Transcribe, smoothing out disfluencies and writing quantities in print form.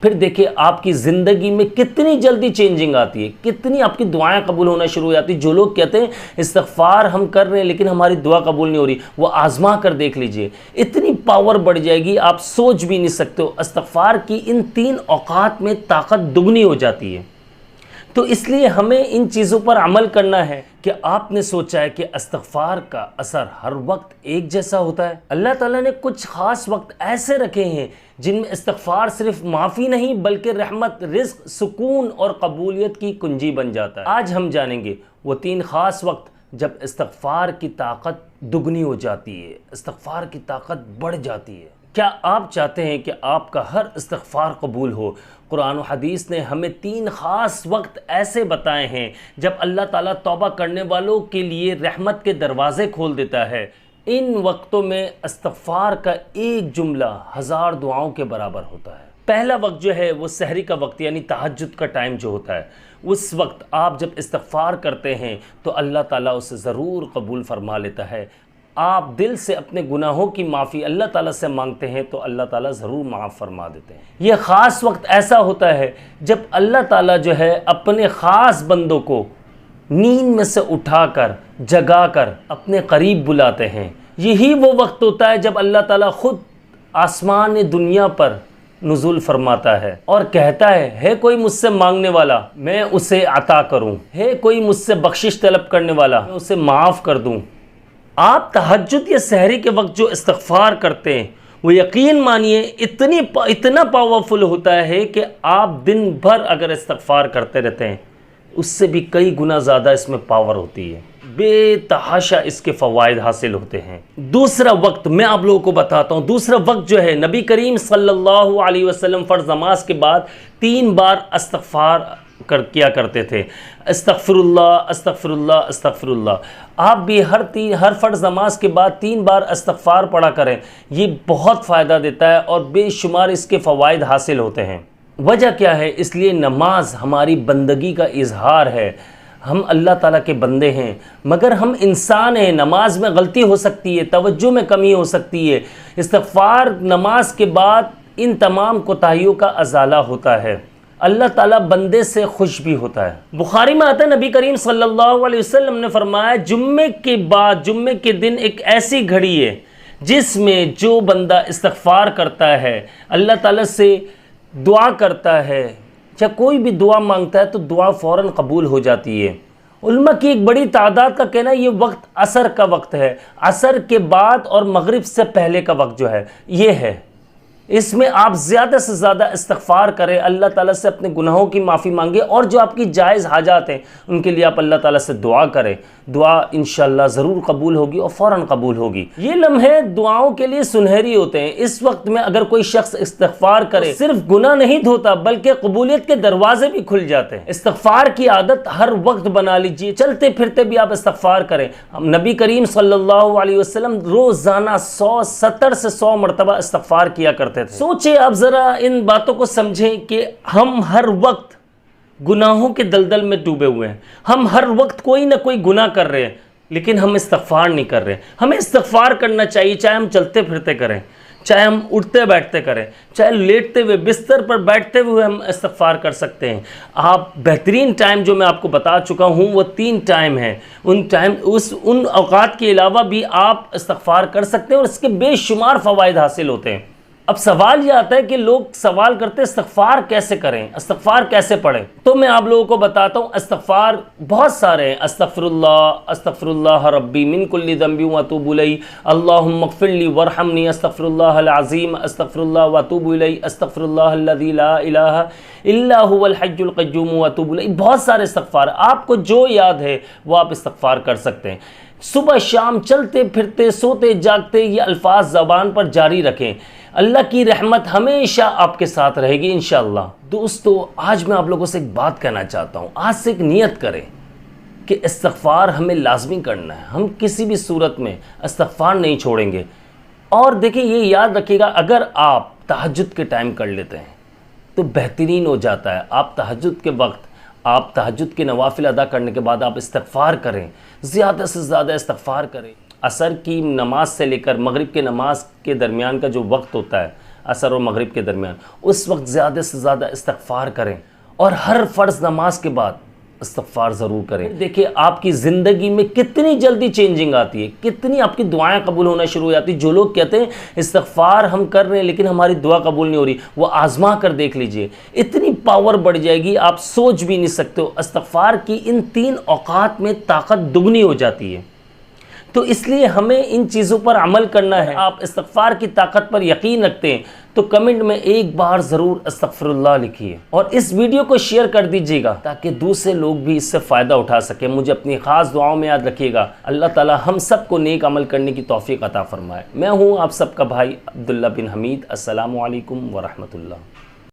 फिर देखिए आपकी ज़िंदगी में कितनी जल्दी चेंजिंग आती है, कितनी आपकी दुआएं कबूल होना शुरू हो जाती है। जो लोग कहते हैं इस्तिग़फ़ार हम कर रहे हैं लेकिन हमारी दुआ कबूल नहीं हो रही, वो आज़मा कर देख लीजिए, इतनी पावर बढ़ जाएगी आप सोच भी नहीं सकते हो। इस्तिग़फ़ार की इन 3 औक़ात में ताकत दुगनी हो जाती है। तो इसलिए हमें इन चीज़ों पर अमल करना है। कि आपने सोचा है कि इस्तिग़फ़ार का असर हर वक्त एक जैसा होता है? अल्लाह ताला ने कुछ ख़ास वक्त ऐसे रखे हैं जिनमें इस्तिग़फ़ार सिर्फ माफ़ी नहीं बल्कि रहमत, रिज़्क़, सुकून और कबूलियत की कुंजी बन जाता है। आज हम जानेंगे वो 3 ख़ास वक्त जब इस्तिग़फ़ार की ताकत दुगनी हो जाती है, इस्तिग़फ़ार की ताकत बढ़ जाती है। क्या आप चाहते हैं कि आपका हर इस्तिग़फ़ार कबूल हो? कुरान और हदीस ने हमें 3 ख़ास वक्त ऐसे बताए हैं जब अल्लाह ताला तौबा करने वालों के लिए रहमत के दरवाज़े खोल देता है। इन वक्तों में इस्तिग़फ़ार का एक जुमला 1000 दुआओं के बराबर होता है। पहला वक्त जो है वो सहरी का वक्त यानी तहज्जुद का टाइम जो होता है, उस वक्त आप जब इस्तिग़फ़ार करते हैं तो अल्लाह ताला उसे ज़रूर कबूल फ़रमा लेता है। आप दिल से अपने गुनाहों की माफ़ी अल्लाह ताला से मांगते हैं तो अल्लाह ताला ज़रूर माफ़ फरमा देते हैं। यह ख़ास वक्त ऐसा होता है जब अल्लाह ताला जो है अपने ख़ास बंदों को नींद में से उठाकर जगाकर अपने करीब बुलाते हैं। यही वो वक्त होता है जब अल्लाह ताला ख़ुद आसमान दुनिया पर नुज़ूल फरमाता है और कहता है कोई मुझसे मांगने वाला मैं उसे अता करूँ, है कोई मुझसे बख्शिश तलब करने वाला मैं उसे माफ़ कर दूँ। आप तहज्जुद या सहरी के वक्त जो इस्तिग़फ़ार करते हैं वो यकीन मानिए इतना पावरफुल होता है कि आप दिन भर अगर इस्तिग़फ़ार करते रहते हैं उससे भी कई गुना ज़्यादा इसमें पावर होती है, बेतहाशा इसके फ़वाइद हासिल होते हैं। दूसरा वक्त मैं आप लोगों को बताता हूँ। दूसरा वक्त जो है नबी करीम सल्लल्लाहु अलैहि वसल्लम फ़र्ज़ नमाज के बाद 3 बार इस्तिग़फ़ार किया करते थे। अस्तग़फ़िरुल्लाह अस्तग़फ़िरुल्लाह अस्तग़फ़िरुल्लाह। आप भी हर फ़र्ज़ नमाज के बाद 3 बार इस्तिग़फ़ार पढ़ा करें, ये बहुत फ़ायदा देता है और बेशुमार इसके फ़वाइद हासिल होते हैं। वजह क्या है? इसलिए नमाज हमारी बंदगी का इज़हार है। हम अल्लाह ताला के बंदे हैं मगर हम इंसान हैं, नमाज में गलती हो सकती है, तवज्जो में कमी हो सकती है। इस्तिग़फ़ार नमाज के बाद इन तमाम कोताहियों का अज़ाला होता है। अल्लाह ताला बंदे से खुश भी होता है। बुखारी में आता है नबी करीम सल्लल्लाहु अलैहि वसल्लम ने फरमाया जुम्मे के बाद जुम्मे के दिन एक ऐसी घड़ी है जिसमें जो बंदा इस्तिग़फ़ार करता है, अल्लाह ताला से दुआ करता है या कोई भी दुआ मांगता है तो दुआ फ़ौरन कबूल हो जाती है। उलमा की एक बड़ी तादाद का कहना है ये वक्त असर का वक्त है। असर के बाद और मगरिब से पहले का वक्त जो है ये है, इसमें आप ज़्यादा से ज़्यादा इस्तिग़फ़ार करें, अल्लाह ताला से अपने गुनाहों की माफ़ी मांगे और जो आपकी जायज़ हाजात हैं उनके लिए आप अल्लाह ताला से दुआ करें। दुआ इंशाअल्लाह ज़रूर कबूल होगी और फ़ौरन कबूल होगी। ये लम्हे दुआओं के लिए सुनहरी होते हैं। इस वक्त में अगर कोई शख्स इस्तिग़फ़ार करे सिर्फ गुनाह नहीं धोता बल्कि कबूलियत के दरवाजे भी खुल जाते हैं। इस्तिग़फ़ार की आदत हर वक्त बना लीजिए, चलते फिरते भी आप इस्तिग़फ़ार करें। नबी करीम सल्लल्लाहु अलैहि वसल्लम रोज़ाना 70 से 100 मरतबा इस्तिग़फ़ार किया करते थे। सोचिए आप ज़रा इन बातों को समझें कि हम हर वक्त गुनाहों के दलदल में डूबे हुए हैं। हम हर वक्त कोई ना कोई गुनाह कर रहे हैं लेकिन हम इस्तिग़फ़ार नहीं कर रहे। हमें इस्तिग़फ़ार करना चाहिए, चाहे हम चलते फिरते करें, चाहे हम उठते बैठते करें, चाहे लेटते हुए बिस्तर पर बैठते हुए हम इस्तिग़फ़ार कर सकते हैं। आप बेहतरीन टाइम जो मैं आपको बता चुका हूँ वो 3 टाइम हैं। उन औक़ात के अलावा भी आप इस्तिग़फ़ार कर सकते हैं और इसके बेशुमार फ़वाइद हासिल होते हैं। अब सवाल यह आता है कि लोग सवाल करते हैं इस्तिग़फ़ार कैसे करें, इस्तिग़फ़ार कैसे पढ़ें। तो मैं आप लोगों को बताता हूँ इस्तिग़फ़ार बहुत सारे हैं। अस्तग़फ़िरुल्लाह अस्तग़फ़िरुल्लाह रब्बी मिन कुल्लि ज़ंबि व अतूबु इलैहि, अल्लाहुम्मा इग़फ़िरली वरहमनी, अस्तग़फ़िरुल्लाहल अज़ीम, अस्तग़फ़िरुल्लाह व अतूबु इलैहि, अस्तग़फ़िरुल्लाहल्लज़ी ला इलाहा इल्ला हुवल हय्युल क़य्यूम व अतूबु इलैहि। बहुत सारे इस्तिग़फ़ार, आपको जो याद है वो आप इस्तिग़फ़ार कर सकते हैं। सुबह शाम चलते फिरते सोते जागते ये अल्फाज ज़बान पर जारी रखें। अल्लाह की रहमत हमेशा आपके साथ रहेगी इंशाअल्लाह। दोस्तों आज मैं आप लोगों से एक बात कहना चाहता हूँ। आज से एक नियत करें कि इस्तिग़फ़ार हमें लाज़मी करना है। हम किसी भी सूरत में इस्तिग़फ़ार नहीं छोड़ेंगे। और देखिए ये याद रखिएगा, अगर आप तहज्जुद के टाइम कर लेते हैं तो बेहतरीन हो जाता है। आप तहज्जुद के वक्त आप तहज्जुद के नवाफिल अदा करने के बाद आप इस्तिग़फ़ार करें, ज़्यादा से ज़्यादा इस्तिग़फ़ार करें। असर की नमाज से लेकर मगरिब के नमाज के दरमियान का जो वक्त होता है असर और मगरिब के दरमियान, उस वक्त ज़्यादा से ज़्यादा इस्तग़फ़ार करें और हर फ़र्ज़ नमाज के बाद इस्तग़फ़ार ज़रूर करें। देखिए आपकी ज़िंदगी में कितनी जल्दी चेंजिंग आती है, कितनी आपकी दुआएं कबूल होना शुरू हो जाती है। जो लोग कहते हैं इस्तग़फ़ार हम कर रहे हैं लेकिन हमारी दुआ कबूल नहीं हो रही, वो आज़मा कर देख लीजिए, इतनी पावर बढ़ जाएगी आप सोच भी नहीं सकते हो। इस्तग़फ़ार की इन 3 औक़ात में ताकत दुगनी हो जाती है। तो इसलिए हमें इन चीज़ों पर अमल करना है। आप इस्तग़फ़ार की ताकत पर यकीन रखते हैं तो कमेंट में एक बार ज़रूर अस्तग़फ़िरुल्लाह लिखिए और इस वीडियो को शेयर कर दीजिएगा ताकि दूसरे लोग भी इससे फ़ायदा उठा सकें। मुझे अपनी ख़ास दुआओं में याद रखिएगा। अल्लाह ताला हम सब को नेक अमल करने की तौफ़ीक़ अता फ़रमाए। मैं हूँ आप सबका भाई अब्दुल्ला बिन हमीद। अस्सलामु अलैकुम व रहमतुल्लाह।